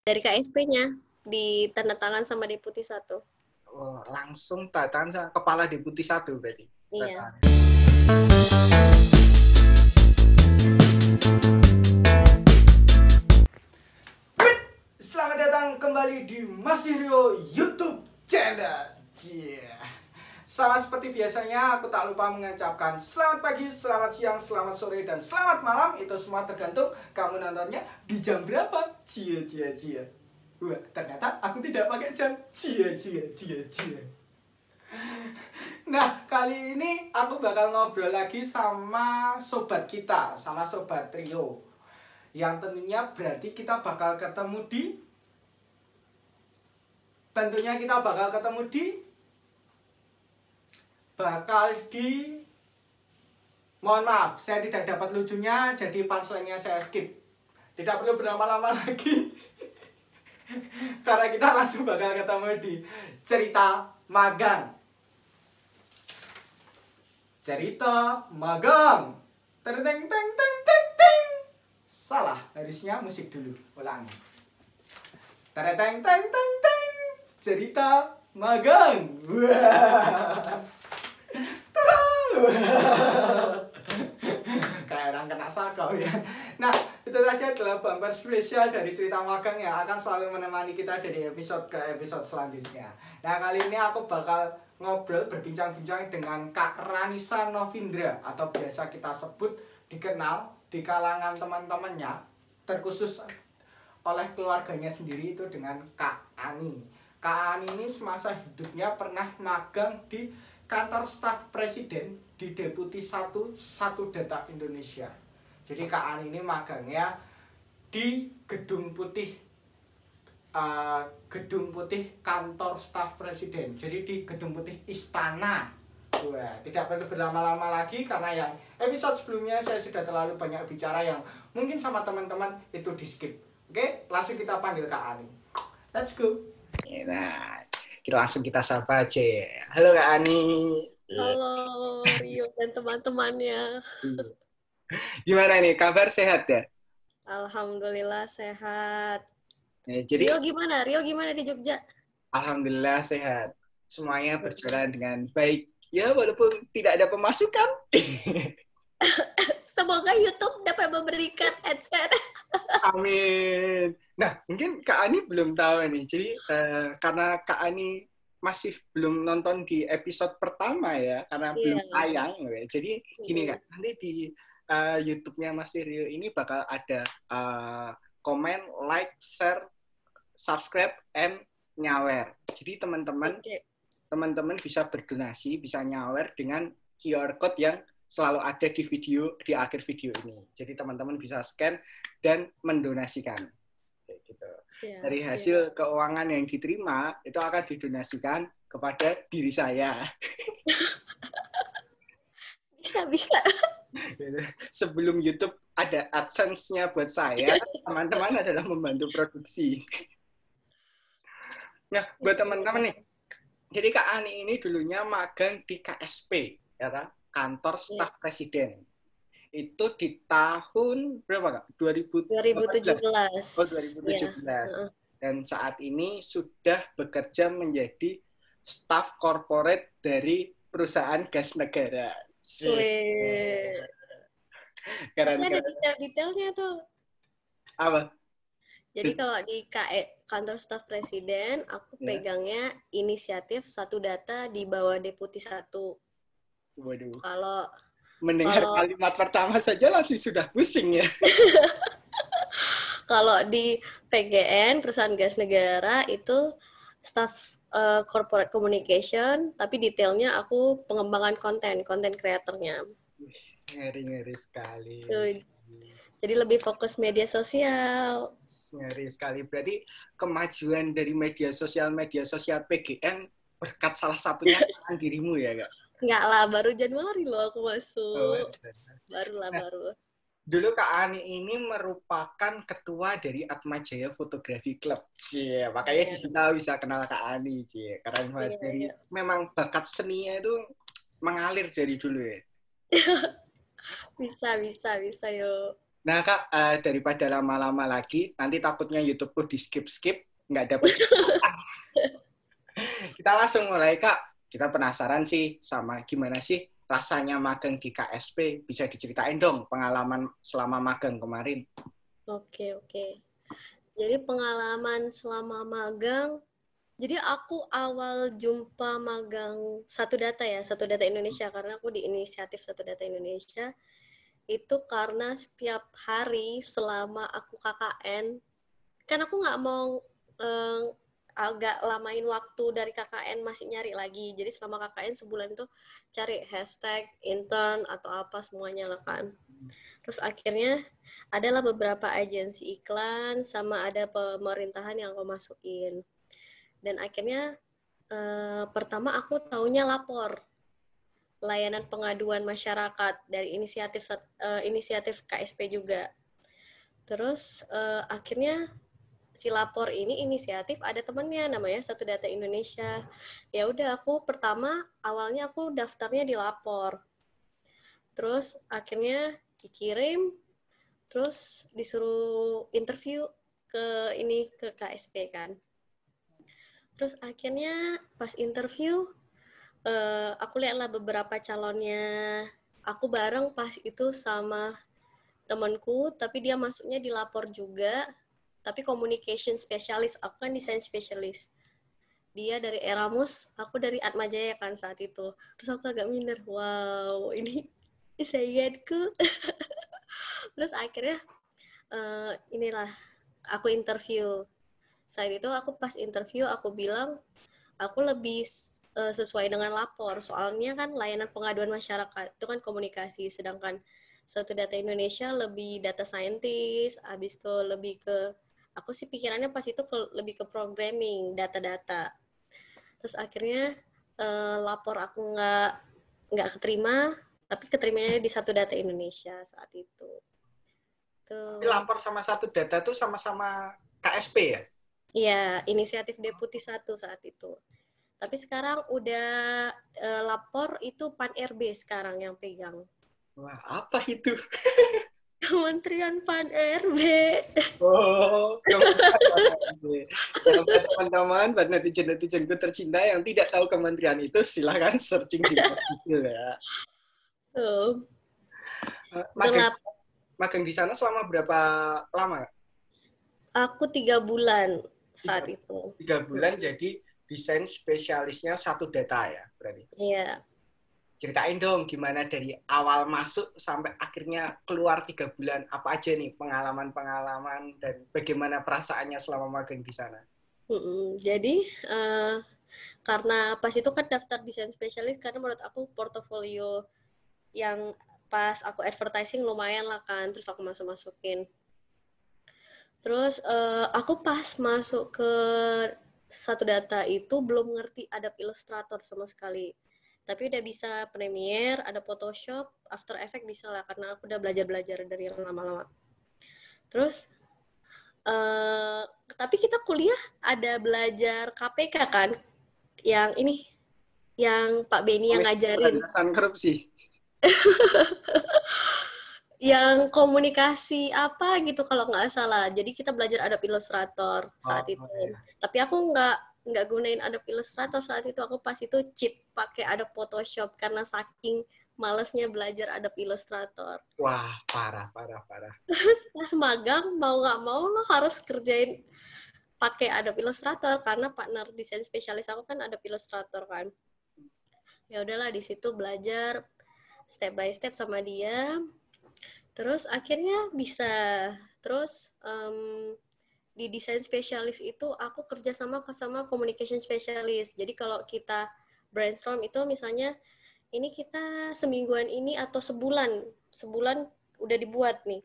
Dari KSP-nya ditandatangan sama Deputi 1. Oh, langsung datang sama kepala Deputi 1 berarti. Iya. Selamat datang kembali di Masih Rio YouTube channel. Sama seperti biasanya, aku tak lupa mengucapkan selamat pagi, selamat siang, selamat sore, dan selamat malam. Itu semua tergantung kamu nontonnya di jam berapa. Wah, ternyata aku tidak pakai jam. Nah, kali ini aku bakal ngobrol lagi sama sobat kita, sama sobat Rio. Yang tentunya berarti kita bakal ketemu di mohon maaf, saya tidak dapat lucunya, jadi punchline-nya saya skip. Tidak perlu berlama-lama lagi. Karena kita langsung bakal ketemu di cerita magang. Cerita magang. Teng teng teng teng teng teng. Salah, harusnya musik dulu. Ulangi. Teng teng teng teng teng. Cerita magang. Tada! Kayak orang kena sakau ya. Nah, itu tadi adalah bumper spesial dari cerita magang yang akan selalu menemani kita dari episode ke episode selanjutnya. Nah, kali ini aku bakal ngobrol berbincang-bincang dengan Kak Ranisa Novindra, atau biasa kita sebut dikenal di kalangan teman-temannya, terkhusus oleh keluarganya sendiri, itu dengan Kak Ani. Kak Ani ini semasa hidupnya pernah magang di kantor staf presiden di Deputi 1 Data Indonesia. Jadi Kak Ani ini magangnya di Gedung Putih kantor staf presiden. Jadi di Gedung Putih Istana. Wah, tidak perlu berlama-lama lagi karena yang episode sebelumnya saya sudah terlalu banyak bicara yang mungkin sama teman-teman itu di skip. Oke, langsung kita panggil Kak Ani. Let's go. Nah, langsung kita sapa aja. Halo Kak Ani. Halo Rio dan teman-temannya. Gimana nih, kabar sehat ya? Alhamdulillah sehat. Jadi Rio gimana di Jogja? alhamdulillah sehat. Semuanya berjalan dengan baik. Ya, walaupun tidak ada pemasukan. Semoga YouTube dapat memberikan AdSense. Amin. Nah, mungkin Kak Ani belum tahu nih. Jadi karena Kak Ani masih belum nonton di episode pertama ya, karena belum tayang. Jadi gini Kak, nanti di YouTube-nya Mas Rio ini bakal ada komen, like, share, subscribe, and nyawer. Jadi teman-teman bisa berdonasi, bisa nyawer dengan QR code yang selalu ada di akhir video ini. Jadi teman-teman bisa scan dan mendonasikan. Gitu. Dari hasil keuangan yang diterima itu akan didonasikan kepada diri saya. Bisa. Sebelum YouTube ada AdSense-nya buat saya, teman-teman adalah membantu produksi. Nah, buat teman-teman nih, jadi Kak Ani ini dulunya magang di KSP, ya kan? Kantor Staf Presiden. Itu di tahun berapa Kak? 2017. Oh, 2017. Ya. Dan saat ini sudah bekerja menjadi staf corporate dari perusahaan gas negara. Karena ada detail-detailnya tuh. Apa? Jadi kalau di kantor staf presiden, aku pegangnya inisiatif satu data di bawah Deputi 1. Waduh. Kalau mendengar kalimat pertama saja langsung sudah pusing ya. Kalau di PGN, perusahaan gas negara, itu staff corporate communication, tapi detailnya aku pengembangan konten kreatornya. Ngeri sekali. Jadi lebih fokus media sosial. Ngeri sekali. Berarti kemajuan dari media sosial PGN berkat salah satunya dirimu ya, Kak? Enggak lah, baru Januari loh aku masuk. Baru. Dulu Kak Ani ini merupakan ketua dari Atmajaya Fotografi Club. Makanya di situ bisa kenal Kak Ani, karena memang bakat seninya itu mengalir dari dulu ya. Bisa yuk. Nah, Kak, daripada lama-lama lagi, nanti takutnya YouTube-ku di skip-skip, nggak dapat. Kita langsung mulai, Kak. Kita penasaran sih sama gimana sih rasanya magang di KSP. Bisa diceritain dong pengalaman selama magang kemarin. Oke. Jadi pengalaman selama magang, jadi aku awal jumpa magang Satu Data Indonesia, karena aku di inisiatif Satu Data Indonesia, itu karena setiap hari selama aku KKN, kan aku nggak mau agak lamain waktu dari KKN masih nyari lagi. Jadi selama KKN sebulan itu cari hashtag, intern, atau apa semuanya lah kan. Terus akhirnya adalah beberapa agensi iklan sama ada pemerintahan yang aku masukin. Dan akhirnya pertama aku taunya lapor, layanan pengaduan masyarakat dari inisiatif KSP juga. Terus akhirnya si lapor ini inisiatif ada temennya namanya Satu Data Indonesia. Ya udah aku pertama awalnya aku daftarnya di lapor. Terus akhirnya dikirim, terus disuruh interview ke KSP kan. Terus akhirnya pas interview aku lihatlah beberapa calonnya. Aku bareng pas itu sama temanku, tapi dia masuknya di lapor juga, tapi communication specialist, aku kan desain specialist. Dia dari Eramus, aku dari Atmajaya kan saat itu. Terus aku agak minder, wow, ini sainganku. Terus akhirnya inilah, aku interview. Saat itu aku pas interview, aku bilang, aku lebih sesuai dengan lapor, soalnya kan layanan pengaduan masyarakat, itu kan komunikasi, sedangkan Satu Data Indonesia lebih data scientist, habis itu lebih ke, aku sih pikirannya pas itu lebih ke programming, data-data. Terus akhirnya lapor aku nggak keterima, tapi keterimanya di Satu Data Indonesia saat itu. Tuh. Tapi lapor sama Satu Data tuh sama-sama KSP ya? Iya, inisiatif Deputi 1 saat itu. Tapi sekarang udah lapor itu Pan RB sekarang yang pegang. Wah, apa itu? Kementerian Pan RB. Oh, teman-teman, buat netizen-netizenku tercinta yang tidak tahu kementerian itu, silahkan searching di Google ya. Magang di sana selama berapa lama? Aku 3 bulan saat itu. 3 bulan jadi desain spesialisnya Satu Data ya, berarti? Iya. Ceritain dong gimana dari awal masuk sampai akhirnya keluar 3 bulan, apa aja nih pengalaman-pengalaman dan bagaimana perasaannya selama magang di sana? Jadi karena pas itu kan daftar desain spesialis, karena menurut aku portofolio yang pas aku advertising lumayan lah kan, terus aku masukin. Terus aku pas masuk ke Satu Data itu belum ngerti Adobe Illustrator sama sekali. Tapi udah bisa Premiere, ada Photoshop, After Effects bisa lah, karena aku udah belajar-belajar dari yang lama-lama. Terus, tapi kita kuliah ada belajar KPK kan? Yang ini, yang Pak Beni yang ngajarin. Pemberantasan korupsi. Yang komunikasi apa gitu kalau nggak salah. Jadi kita belajar Adobe Illustrator saat itu. Iya. Tapi aku nggak gunain Adobe Illustrator saat itu. Aku pas itu cheat pakai Adobe Photoshop karena saking malesnya belajar Adobe Illustrator. Wah, parah. Terus pas magang mau nggak mau lo harus kerjain pakai Adobe Illustrator karena partner desain spesialis aku kan Adobe Illustrator kan. Ya udahlah di situ belajar step by step sama dia. Terus akhirnya bisa. Terus di desain spesialis itu aku kerja sama communication specialist. Jadi kalau kita brainstorm itu misalnya ini kita semingguan ini atau sebulan udah dibuat nih.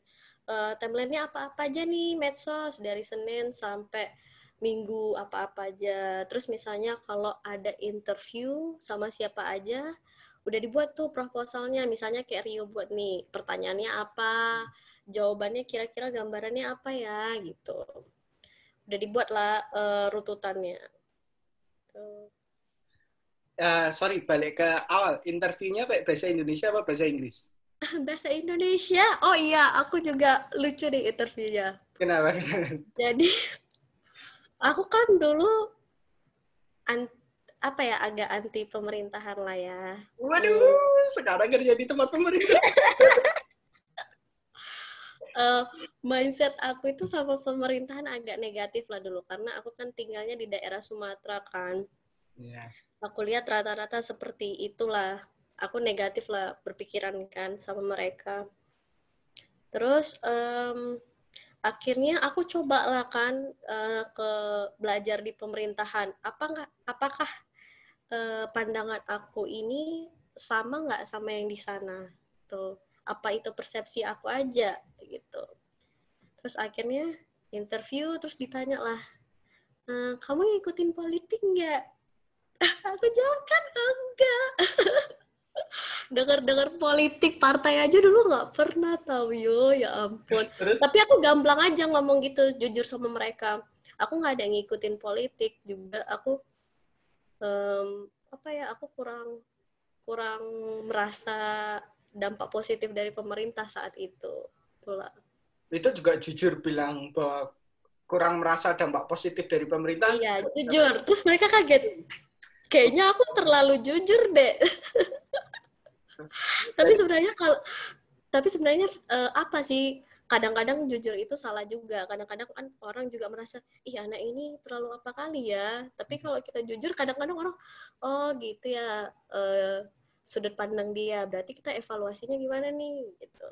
Timeline-nya apa-apa aja nih medsos dari Senin sampai Minggu apa-apa aja. Terus misalnya kalau ada interview sama siapa aja, udah dibuat tuh proposalnya, misalnya kayak Rio buat nih, pertanyaannya apa, jawabannya kira-kira gambarannya apa ya, gitu. Udah dibuat lah rututannya. Sorry, balik ke awal. Interviewnya pakai bahasa Indonesia apa bahasa Inggris? Bahasa Indonesia. Oh iya, aku juga lucu di interviewnya. Kenapa? Jadi aku kan dulu apa ya, agak anti pemerintahan lah ya. Waduh, sekarang kerja di tempat pemerintah. Mindset aku itu sama pemerintahan agak negatif lah dulu karena aku kan tinggalnya di daerah Sumatera kan. Iya. Aku lihat rata-rata seperti itulah. Aku negatif lah berpikiran kan sama mereka. Terus akhirnya aku coba lah kan ke belajar di pemerintahan. Apakah pandangan aku ini sama nggak sama yang di sana? Tuh, apa itu persepsi aku aja gitu. Terus akhirnya interview, terus ditanya lah, kamu ngikutin politik nggak? Aku jawab kan enggak. Dengar-dengar politik partai aja dulu nggak pernah tahu yo, ya ampun. Terus? Tapi aku gamblang aja ngomong gitu, jujur sama mereka. Aku nggak ada yang ngikutin politik juga. Aku apa ya? Aku kurang merasa dampak positif dari pemerintah saat itu. Itulah. Itu juga jujur bilang bahwa kurang merasa dampak positif dari pemerintah. Iya, jujur. Terus mereka kaget. Kayaknya aku terlalu jujur deh. Tapi sebenarnya apa sih, kadang-kadang jujur itu salah juga. Kadang-kadang kan orang juga merasa, ih anak ini terlalu apa kali ya. Tapi kalau kita jujur, kadang-kadang orang, oh gitu ya, sudut pandang dia. Berarti kita evaluasinya gimana nih? Gitu.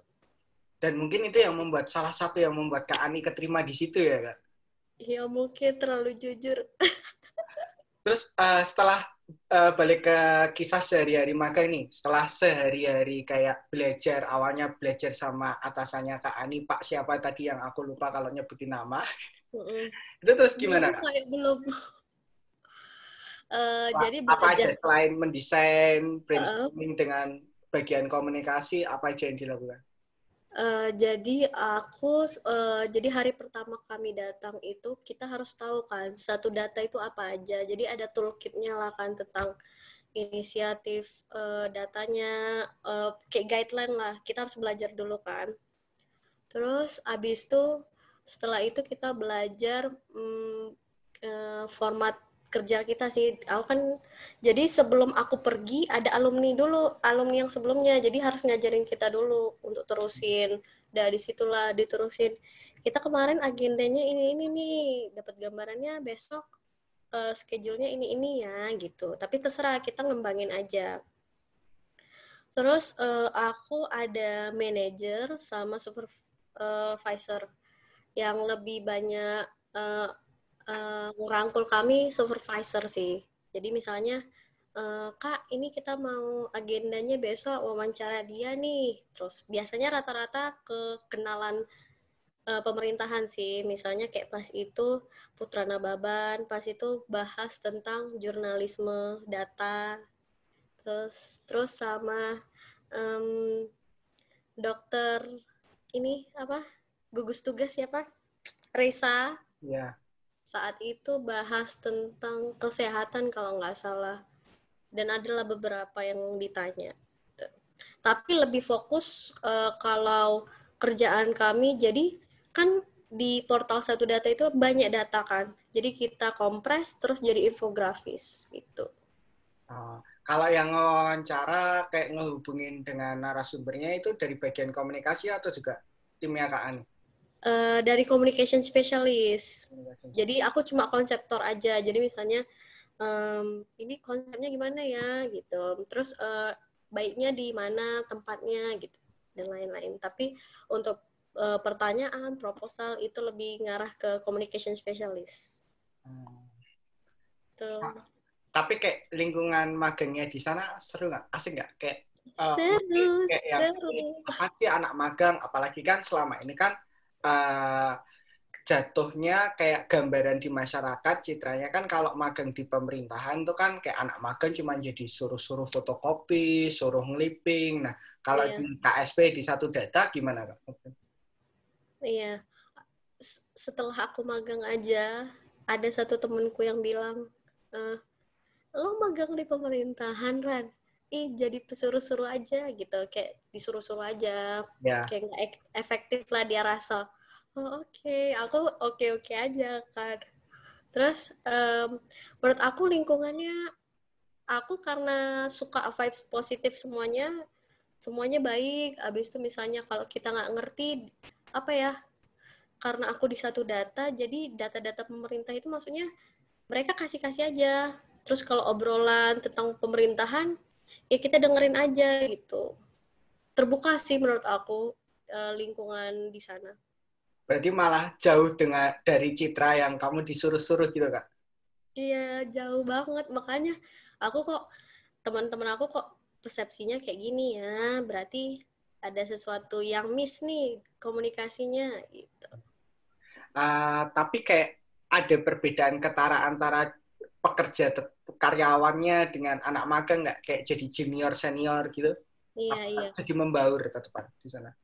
Dan mungkin itu yang membuat salah satu yang membuat Kak Ani keterima di situ ya, Kak. Ya mungkin terlalu jujur. Terus setelah balik ke kisah sehari-hari magang nih, setelah sehari-hari kayak belajar, awalnya belajar sama atasannya Kak Ani, Pak siapa tadi yang aku lupa kalau nyebutin nama, itu terus gimana, Kak? Belum. Jadi Apa aja belajar. selain mendesain, brainstorming dengan bagian komunikasi, apa aja yang dilakukan? Jadi hari pertama kami datang itu kita harus tahu kan satu data itu apa aja. Jadi ada toolkitnya lah kan tentang inisiatif datanya, kayak guideline lah. Kita harus belajar dulu kan. Terus abis itu setelah itu kita belajar format kerja kita sih. Aku kan jadi sebelum aku pergi ada alumni dulu, alumni yang sebelumnya. Jadi harus ngajarin kita dulu untuk terusin. Dari situlah diterusin. Kita kemarin agendanya ini nih, dapat gambarannya besok schedule-nya ini ya gitu. Tapi terserah kita ngembangin aja. Terus aku ada manajer sama supervisor yang lebih banyak ngerangkul kami supervisor sih. Jadi misalnya, Kak, ini kita mau agendanya besok wawancara dia nih. Terus biasanya rata-rata kenalan pemerintahan sih. Misalnya kayak pas itu Putra Nababan, pas itu bahas tentang jurnalisme data. Terus sama dokter ini apa? Gugus tugas siapa? Reza. Ya. Saat itu bahas tentang kesehatan kalau nggak salah. Dan adalah beberapa yang ditanya. Tapi lebih fokus kalau kerjaan kami, jadi kan di portal Satu Data itu banyak data kan. Jadi kita kompres terus jadi infografis gitu. Kalau yang wawancara kayak ngehubungin dengan narasumbernya itu dari bagian komunikasi atau juga timnya Kak Ani? Dari communication specialist. Jadi aku cuma konseptor aja. Jadi misalnya ini konsepnya gimana ya gitu. Terus baiknya di mana tempatnya gitu dan lain-lain. Tapi untuk pertanyaan proposal itu lebih ngarah ke communication specialist. Tuh. Tapi kayak lingkungan magangnya di sana seru nggak? Asik nggak? Kayak Seru. apa sih anak magang? Apalagi kan selama ini kan jatuhnya kayak gambaran di masyarakat, citranya kan kalau magang di pemerintahan tuh kan kayak anak magang cuma jadi suruh-suruh fotokopi, suruh ngeliping. Nah, kalau di KSP di Satu Data gimana, Kak? Iya. Setelah aku magang aja, ada satu temenku yang bilang, lo magang di pemerintahan, Ran? jadi pesuruh-suruh aja gitu, kayak disuruh-suruh aja, kayak nggak efektif lah dia rasa. Oh, aku oke aja kan. Terus menurut aku lingkungannya, aku karena suka vibes positif semuanya baik. Abis itu misalnya kalau kita nggak ngerti apa ya, karena aku di satu data, jadi data-data pemerintah itu maksudnya mereka kasih-kasih aja. Terus kalau obrolan tentang pemerintahan, ya kita dengerin aja gitu. Terbuka sih menurut aku lingkungan di sana. Berarti malah jauh dari citra yang kamu disuruh-suruh gitu, Kak? Iya, jauh banget. Makanya teman-teman aku kok persepsinya kayak gini ya. Berarti ada sesuatu yang miss nih komunikasinya gitu. Tapi kayak ada perbedaan ketara antara pekerja karyawannya dengan anak magang nggak? Kayak jadi junior senior gitu? Iya. Jadi membaur teman di sana?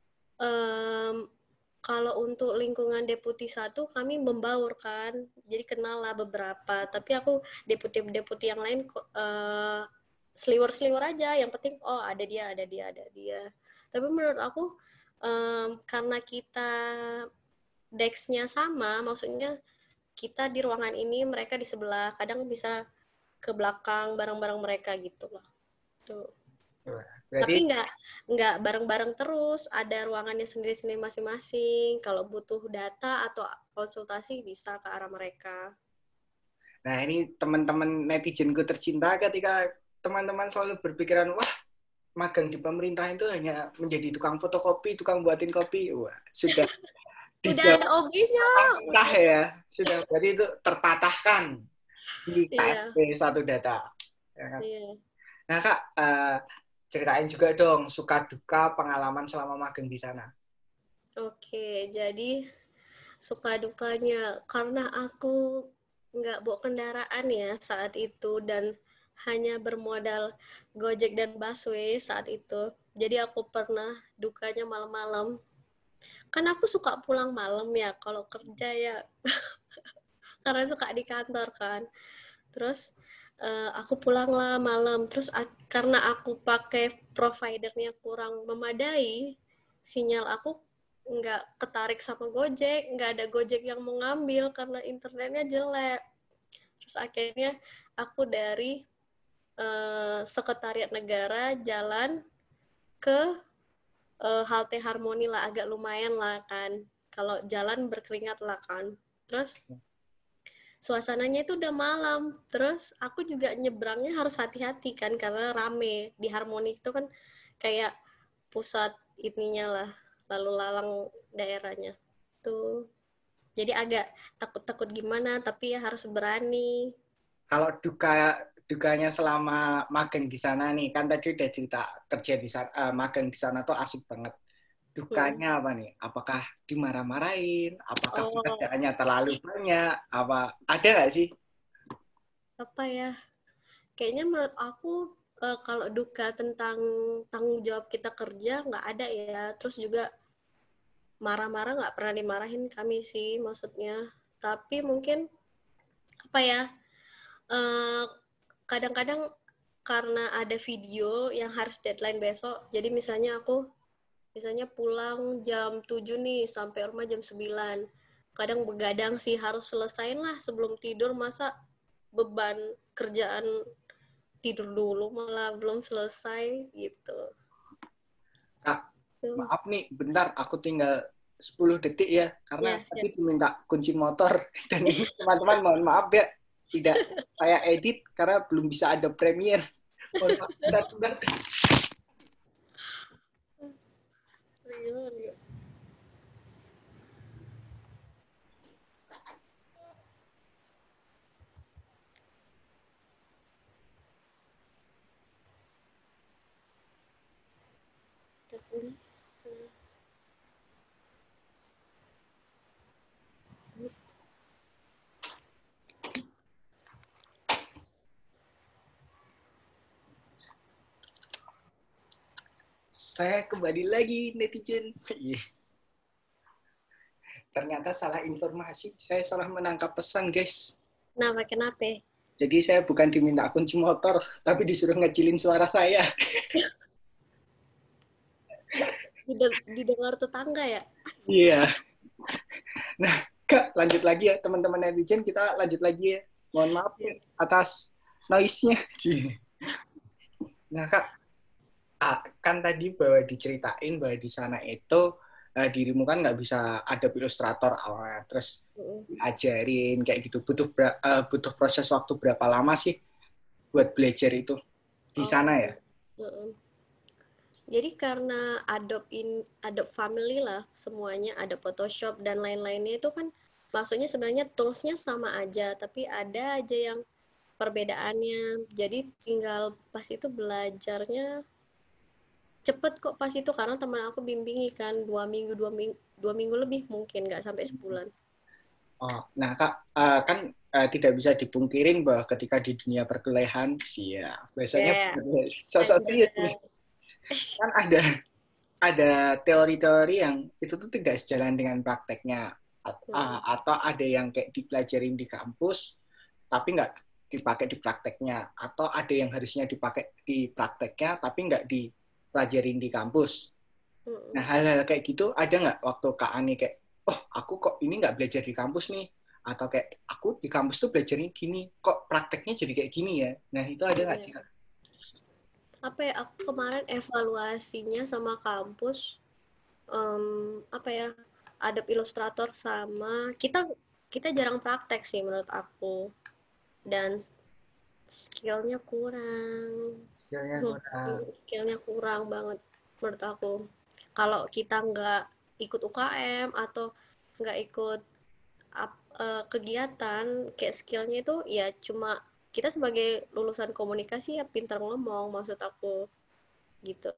Kalau untuk lingkungan deputi 1 kami membaur kan, jadi kenal lah beberapa. Tapi aku deputi yang lain seliwer aja. Yang penting ada dia. Tapi menurut aku karena kita desk-nya sama, maksudnya kita di ruangan ini, mereka di sebelah, kadang bisa ke belakang bareng-bareng mereka gitu lah. Tuh. Tapi nggak bareng-bareng terus, ada ruangannya sendiri-sendiri masing-masing. Kalau butuh data atau konsultasi bisa ke arah mereka. Nah, ini teman-teman netizenku tercinta ketika teman-teman selalu berpikiran, wah, magang di pemerintah itu hanya menjadi tukang fotokopi, tukang buatin kopi. Wah, sudah Udah ada OB-nya. ya. Sudah, berarti itu terpatahkan di KSP satu data. Ya kan? Iya. Nah, Kak, ceritain juga dong suka duka pengalaman selama magang di sana. Oke, jadi suka dukanya karena aku nggak bawa kendaraan ya saat itu dan hanya bermodal Gojek dan busway saat itu. Jadi aku pernah dukanya malam-malam. Kan aku suka pulang malam ya kalau kerja ya. Karena suka di kantor kan. Terus aku pulanglah malam. Terus karena aku pakai providernya kurang memadai, sinyal aku nggak ketarik sama Gojek, nggak ada Gojek yang mau ngambil karena internetnya jelek. Terus akhirnya aku dari Sekretariat Negara jalan ke halte Harmoni lah, agak lumayan lah kan. Kalau jalan berkeringat lah kan. Terus suasananya itu udah malam. Terus aku juga nyebrangnya harus hati-hati kan karena rame. Di Harmoni itu kan kayak pusat ininya lah, lalu lalang daerahnya. Tuh. Jadi agak takut-takut gimana, tapi ya harus berani. Kalau dukanya selama magang di sana nih, kan tadi udah cerita kerja di sana, magang di sana tuh asik banget. Dukanya apa nih? Apakah dimarah-marahin? Apakah pekerjaannya terlalu banyak? Apa ada nggak sih? Apa ya? Kayaknya menurut aku kalau duka tentang tanggung jawab kita kerja nggak ada ya. Terus juga marah-marah nggak pernah dimarahin kami sih maksudnya. Tapi mungkin apa ya? Kadang-kadang karena ada video yang harus deadline besok. Jadi misalnya pulang jam 7 nih sampai rumah jam 9. Kadang begadang sih harus selesain lah sebelum tidur, masa beban kerjaan tidur dulu malah belum selesai gitu. Kak, maaf nih, bentar aku tinggal 10 detik ya, karena tadi diminta kunci motor dan ini teman-teman mohon maaf ya, tidak saya edit karena belum bisa ada Premiere. Bentar. Saya kembali lagi netizen. Ternyata salah informasi. Saya salah menangkap pesan, guys. Kenapa? Jadi saya bukan diminta kunci motor, tapi disuruh ngecilin suara saya. Didengar tetangga ya? Iya. Nah, Kak, lanjut lagi ya teman-teman netizen, kita lanjut lagi ya. Mohon maaf nih atas noise-nya. Nah, Kak, kan tadi bahwa diceritain bahwa di sana itu dirimu kan nggak bisa Adobe Illustrator awalnya, terus diajarin kayak gitu. Butuh proses waktu berapa lama sih buat belajar itu di sana ya? Jadi karena Adobe Family lah semuanya, ada Photoshop dan lain-lainnya itu kan maksudnya sebenarnya tools-nya sama aja, tapi ada aja yang perbedaannya. Jadi tinggal pas itu belajarnya cepet kok pas itu karena teman aku bimbingi kan 2 minggu lebih mungkin nggak sampai sebulan. Oh, nah Kak, kan tidak bisa dipungkirin bahwa ketika di dunia perkuliahan sih ya biasanya sosok serius nih. Kan ada teori-teori yang itu tuh tidak sejalan dengan prakteknya, atau ada yang kayak dipelajarin di kampus tapi nggak dipakai di prakteknya, atau ada yang harusnya dipakai di prakteknya tapi nggak dipelajarin di kampus. Nah, hal-hal kayak gitu ada nggak waktu Kak Ani kayak, oh aku kok ini nggak belajar di kampus nih, atau kayak aku di kampus tuh belajarnya gini, kok prakteknya jadi kayak gini ya? Nah itu ada nggak sih Kak? Apa ya, aku kemarin evaluasinya sama kampus, apa ya, Adobe Illustrator sama kita jarang praktek sih menurut aku, dan skillnya kurang. Skillnya kurang banget menurut aku. Kalau kita nggak ikut UKM atau nggak ikut kegiatan, kayak skillnya itu ya cuma kita sebagai lulusan komunikasi ya pintar ngomong maksud aku gitu.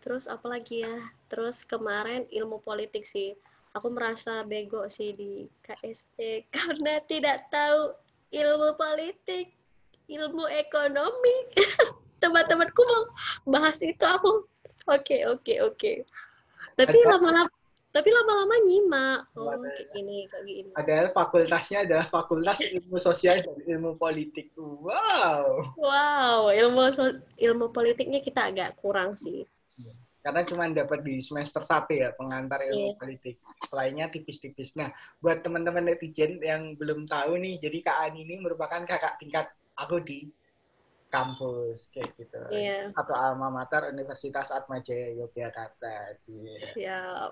Terus apa lagi ya? Terus kemarin ilmu politik sih. Aku merasa bego sih di KSP karena tidak tahu ilmu politik, ilmu ekonomi. Teman-temanku mau bahas itu, aku oke. Tapi lama-lama nyimak. Oh, kayak gini. Padahal fakultasnya adalah fakultas ilmu sosial dan ilmu politik. Wow. Wow, ilmu politiknya kita agak kurang sih. Karena cuma dapat di semester 1 ya, pengantar ilmu politik. Selainnya tipis-tipis. Nah, buat teman-teman netizen yang belum tahu nih, jadi Kak Ani ini merupakan kakak tingkat aku di kampus, kayak gitu. Atau alma mater Universitas Atmajaya Yogyakarta. Siap.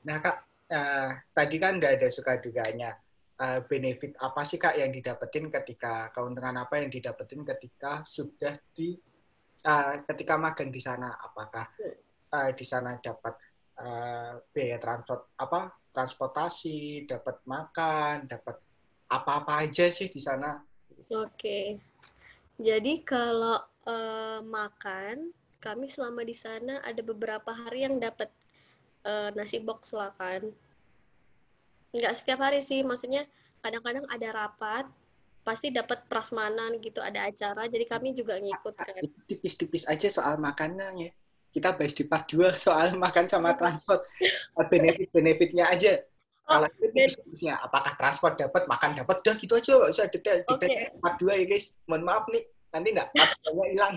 Nah, Kak, tadi kan nggak ada suka duganya. Benefit apa sih Kak yang didapetin keuntungan apa yang didapetin ketika sudah ketika magang di sana? Apakah di sana dapat biaya transportasi, dapat makan, dapat apa-apa aja sih di sana? Oke. Jadi kalau makan, kami selama di sana ada beberapa hari yang dapat nasi box lah kan. Nggak setiap hari sih, maksudnya kadang-kadang ada rapat, pasti dapat prasmanan gitu, ada acara, jadi kami juga ngikut kan. Itu tipis-tipis aja soal makanannya. Kita bahas di part 2 soal makan sama transport. Benefit-benefitnya aja. Kalau itu tipis-tipisnya, apakah transport dapat, makan dapat, udah gitu aja, nggak usah detail-detailnya. Part 2 ya guys, mohon maaf nih, nanti nggak part 2-nya hilang.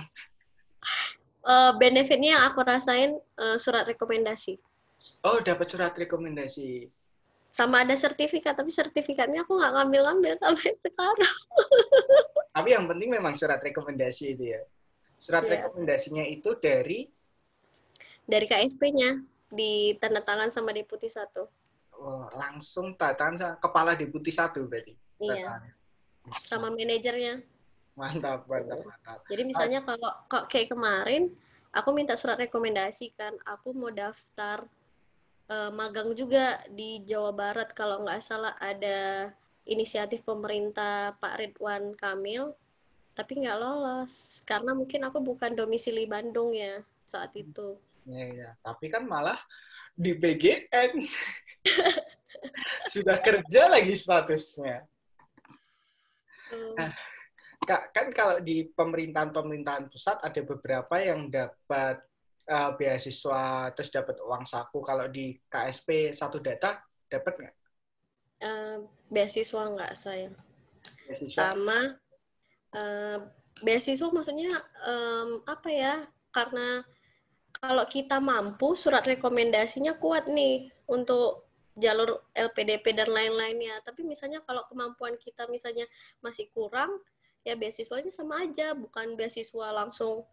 Benefitnya yang aku rasain surat rekomendasi. Oh, dapat surat rekomendasi. Sama ada sertifikat, tapi sertifikatnya aku nggak ngambil sampai sekarang. Tapi yang penting memang surat rekomendasi itu ya. Surat rekomendasinya itu dari KSP-nya, ditandatangan sama Deputi 1. Oh, langsung tandatangan kepala Deputi 1 berarti? Iya. Sama manajernya. Mantap. Jadi misalnya kalau kayak kemarin, aku minta surat rekomendasi kan, aku mau daftar magang juga di Jawa Barat, kalau nggak salah ada inisiatif pemerintah Pak Ridwan Kamil, tapi nggak lolos karena mungkin aku bukan domisili Bandung ya saat itu. Ya. Tapi kan malah di PGN sudah kerja lagi statusnya. Nah, Kak, kan kalau di pemerintahan pusat ada beberapa yang dapat beasiswa terus dapat uang saku. Kalau di KSP Satu Data dapat nggak? Beasiswa nggak, sayang. sama beasiswa maksudnya apa ya? Karena kalau kita mampu, surat rekomendasinya kuat nih untuk jalur LPDP dan lain-lainnya. Tapi misalnya kalau kemampuan kita misalnya masih kurang, ya beasiswanya sama aja, bukan beasiswa langsung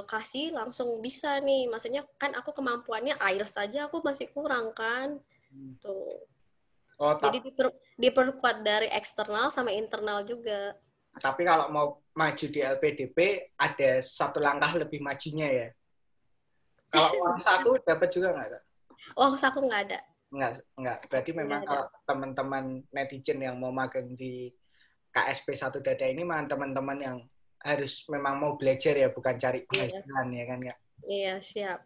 kasih langsung bisa nih. Maksudnya kan aku kemampuannya IELTS saja aku masih kurang kan. Tuh. Jadi diperkuat dari eksternal sama internal juga. Tapi kalau mau maju di LPDP ada satu langkah lebih majunya ya. Kalau uang saku dapat juga nggak, Kak? Uang saku nggak ada. Nggak. Berarti memang kalau teman-teman netizen yang mau magang di KSP Satu Data ini memang teman-teman yang harus memang mau belajar ya, bukan cari penghasilan ya kan, Kak? Iya, siap.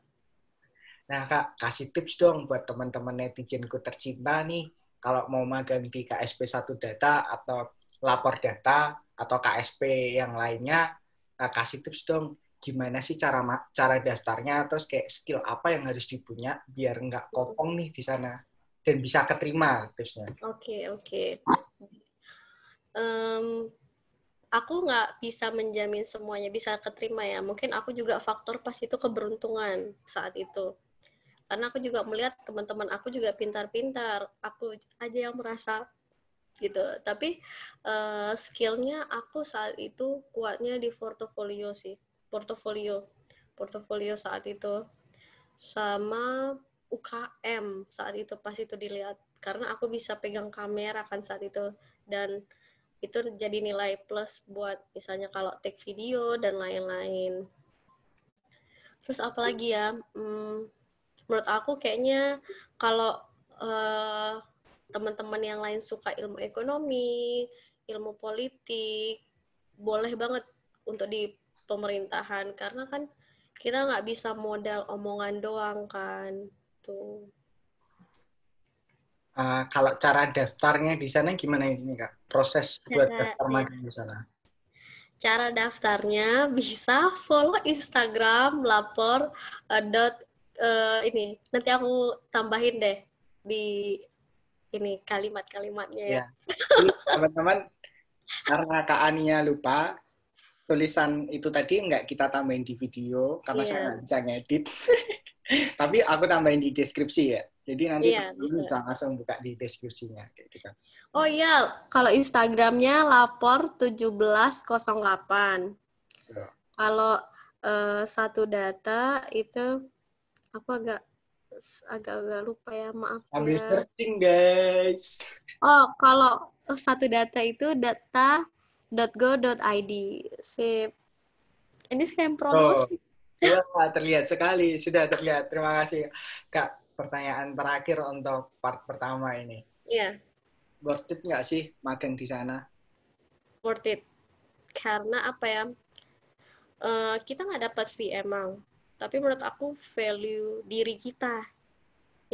Nah, Kak, kasih tips dong buat teman-teman netizenku tercinta nih, kalau mau magang di KSP Satu Data atau Lapor Data atau KSP yang lainnya, kasih tips dong gimana sih cara daftarnya, terus kayak skill apa yang harus dipunya biar nggak kopong nih di sana dan bisa keterima tipsnya. Oke. Aku nggak bisa menjamin semuanya bisa keterima ya. Mungkin aku juga faktor pas itu keberuntungan saat itu. Karena aku juga melihat teman-teman aku juga pintar-pintar. Aku aja yang merasa gitu. Tapi skillnya aku saat itu kuatnya di portofolio sih. Portofolio saat itu. Sama UKM saat itu pas itu dilihat. Karena aku bisa pegang kamera kan saat itu. Dan itu jadi nilai plus buat misalnya kalau take video dan lain-lain. Terus apalagi ya, menurut aku kayaknya kalau teman-teman yang lain suka ilmu ekonomi, ilmu politik, boleh banget untuk di pemerintahan karena kan kita nggak bisa modal omongan doang kan tuh. Kalau cara daftarnya di sana gimana ini, Kak? Proses buat daftar magang di sana? Cara daftarnya bisa follow Instagram lapor ini. Nanti aku tambahin deh di ini kalimat-kalimatnya ya. Jadi teman-teman, karena Kak Ania lupa, tulisan itu tadi nggak kita tambahin di video karena saya nggak bisa ngedit. Tapi aku tambahin di deskripsi ya. Jadi nanti bisa langsung buka di deskripsinya kayak gitu. Oh iya, kalau Instagramnya lapor 1708. Kalau Satu Data itu aku agak lupa ya, maaf Sambil ya. searching guys. Oh, kalau Satu Data itu data.go.id. Sip. Ini scam promosi. Wah, terlihat sekali. Sudah terlihat. Terima kasih, Kak. Pertanyaan terakhir untuk part pertama ini. Iya. Worth it nggak sih magang di sana? Worth it. Karena apa ya? Kita nggak dapat fee emang. Tapi menurut aku value diri kita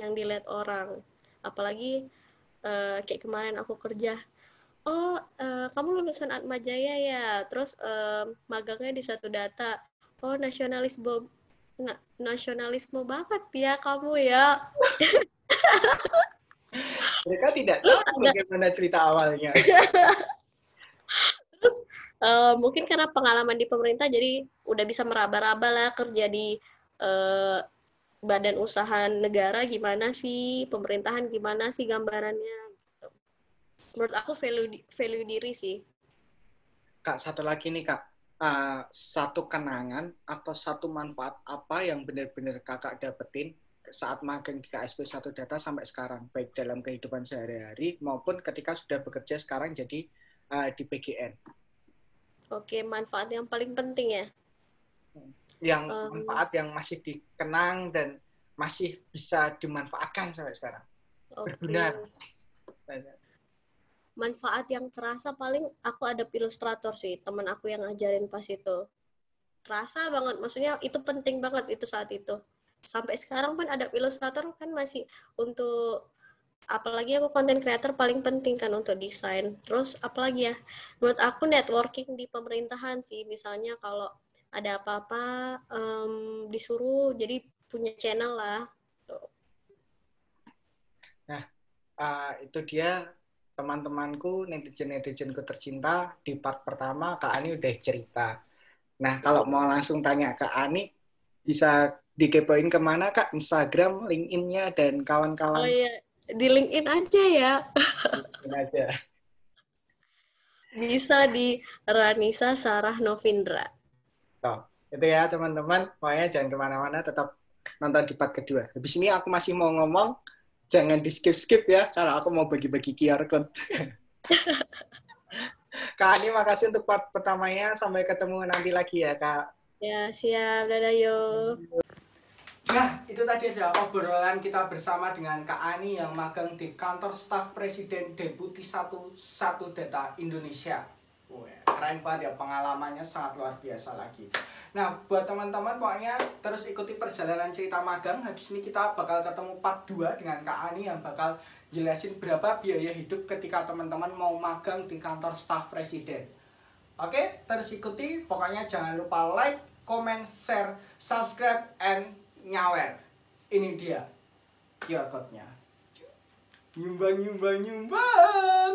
yang dilihat orang. Apalagi kayak kemarin aku kerja. Oh, kamu lulusan Atmajaya ya. Terus magangnya di Satu Data. Oh, nasionalisme banget ya kamu ya. Mereka tidak tahu bagaimana cerita awalnya. Terus mungkin karena pengalaman di pemerintah jadi udah bisa meraba-raba lah kerja di badan usaha negara gimana sih, pemerintahan gimana sih gambarannya. Menurut aku value diri sih. Kak, satu lagi nih, Kak. Satu kenangan atau satu manfaat apa yang benar-benar Kakak dapetin saat magang di KSP Satu Data sampai sekarang, baik dalam kehidupan sehari-hari maupun ketika sudah bekerja sekarang jadi di PGN. Oke, manfaat yang paling penting ya. Yang manfaat yang masih dikenang dan masih bisa dimanfaatkan sampai sekarang. Berguna. Manfaat yang terasa paling aku ada ilustrator sih, teman aku yang ngajarin pas itu. Terasa banget, maksudnya itu penting banget itu saat itu. Sampai sekarang pun ada ilustrator kan masih untuk apalagi aku content creator paling penting kan untuk desain. Terus apalagi ya, menurut aku networking di pemerintahan sih, misalnya kalau ada apa-apa disuruh jadi punya channel lah. Nah, itu dia teman-temanku, netizen-netizenku tercinta, di part pertama Kak Ani udah cerita. Nah, kalau mau langsung tanya Kak Ani, bisa dikepoin kemana Kak? Instagram, LinkedIn-nya, dan Oh kawan-kawan. iya, di LinkedIn aja ya. Ini aja. Bisa di Ranisa Sarah Novindra. Toh, itu ya teman-teman. Pokoknya jangan kemana-mana, tetap nonton di part kedua. Habis ini aku masih mau ngomong, jangan di skip-skip ya, karena aku mau bagi-bagi QR code. Kak Ani, makasih untuk part pertamanya. Sampai ketemu nanti lagi ya, Kak. Ya, siap. Dadah, yo. Nah, itu tadi ada obrolan kita bersama dengan Kak Ani yang magang di kantor staf Presiden Deputi 1 Data Indonesia. Wah, keren banget ya, pengalamannya sangat luar biasa lagi. Nah, buat teman-teman pokoknya terus ikuti perjalanan cerita magang. Habis ini kita bakal ketemu part 2 dengan Kak Ani yang bakal jelasin berapa biaya hidup ketika teman-teman mau magang di kantor staf Presiden. Oke, terus ikuti. Pokoknya jangan lupa like, comment, share, subscribe, and nyawer. Ini dia QR code-nya. Nyumbang, nyumbang, nyumbang.